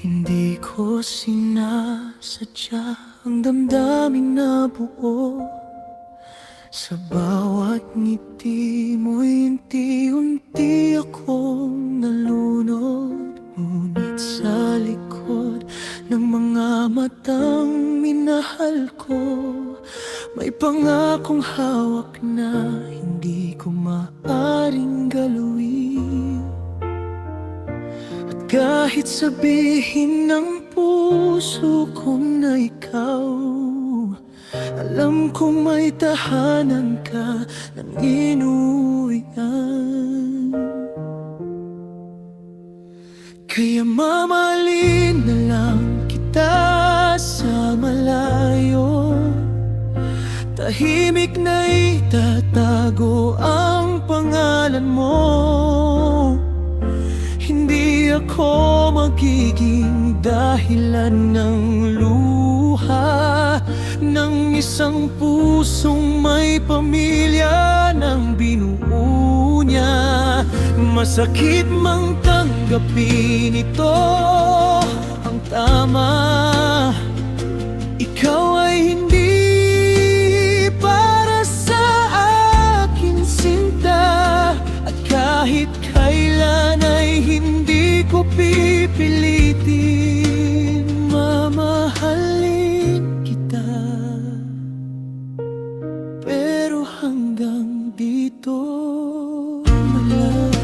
Hindi ko sinasadya ang damdaming nabuo sa bawat ngiti mo'y unti-unti akong nalunod. Ngunit sa likod ng mga matang minahal ko, may pangakong hawak na hindi ko maaring galawin. At kahit sabihin ng puso ko na ikaw, alam kong may tahanan ka ng inuwian. Kaya mamahalin na lang kita sa malayo, tahimik na itatago ang pangalan mo. Hindi ako magiging dahilan ng luha ng isang pusong may pamilya ng binuo niya. Masakit mang tanggapin ito, ang tama, ikaw ay hindi para sa akin, sinta. At kahit kailan ay hindi ko pipilitin mamahalin kita. Pero hanggang dito na lang.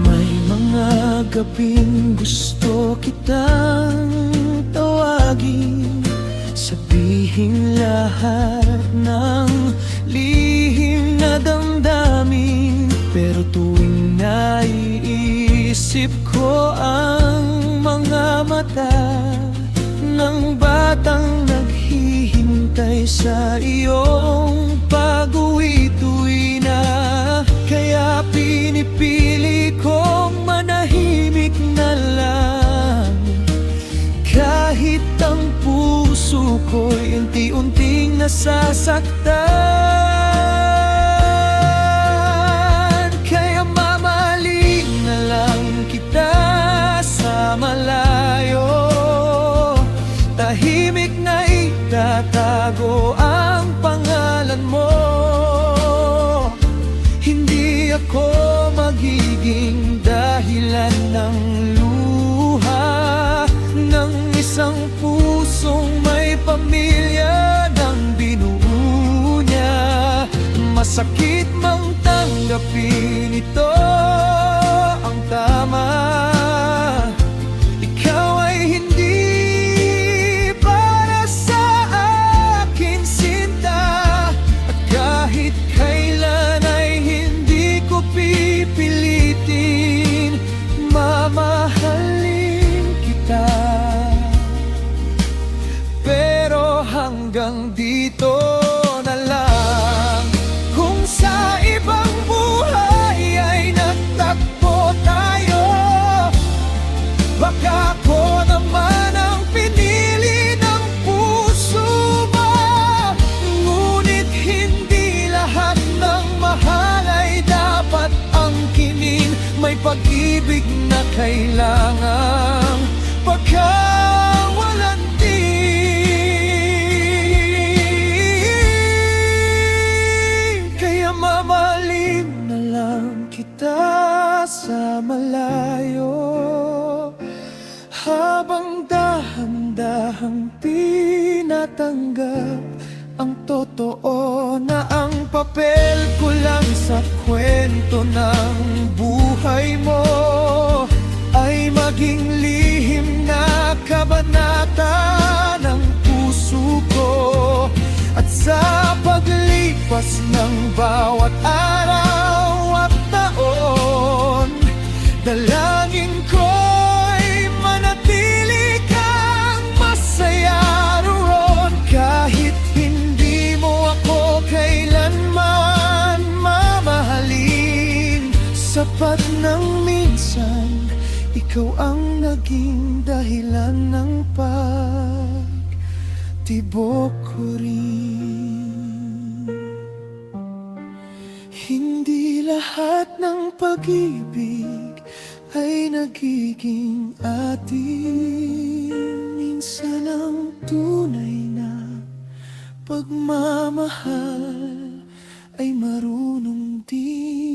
May mga gabing gusto kitang tawagin, sabihin lahat ng lihim na damdamin. Pero tuwing naiisip ko ang mga mata ng batang naghihintay sa iyong pag-uwi tuwi na, kaya pinipili kong manahimik na lang. Kahit ang puso ko'y unti-unting nasasaktan, kaya mamahalin na lang kita sa malayo, tahimik na itatago ang pangalan mo. Hindi ako magiging dahilan ng luha ng isang pusong may pamilya ng binuo niya. Masakit mang tanggapin ito, ang tama, ikaw ay hindi para sa akin, sinta. At kahit kailan ay hindi ko pipilitin mamahalin kita. Pero hanggang dito na lang. Kung sa ibang buhay ay nagtagpo tayo, baka ako naman ang pinili ng puso mo. Ngunit hindi lahat ng mahal ay dapat angkinin. May pag-ibig na kailangang pagkawalan din. Kaya mamahalin na lang kita sa malayo, habang dahan-dahang tinatanggap ang totoo na ang papel ko lang sa kwento ng buhay mo ay maging lihim na kabanata ng puso ko. At sa paglipas ng bawat araw at taon, dalangin ko'y manatili kang masaya roon. Kahit hindi mo ako kailanman mamahalin, sapat ng minsan ikaw ang naging dahilan ng pagtibok ko rin. Hindi lahat ng pag-ibig ay nagiging atin. Minsan ang tunay na pagmamahal ay marunong din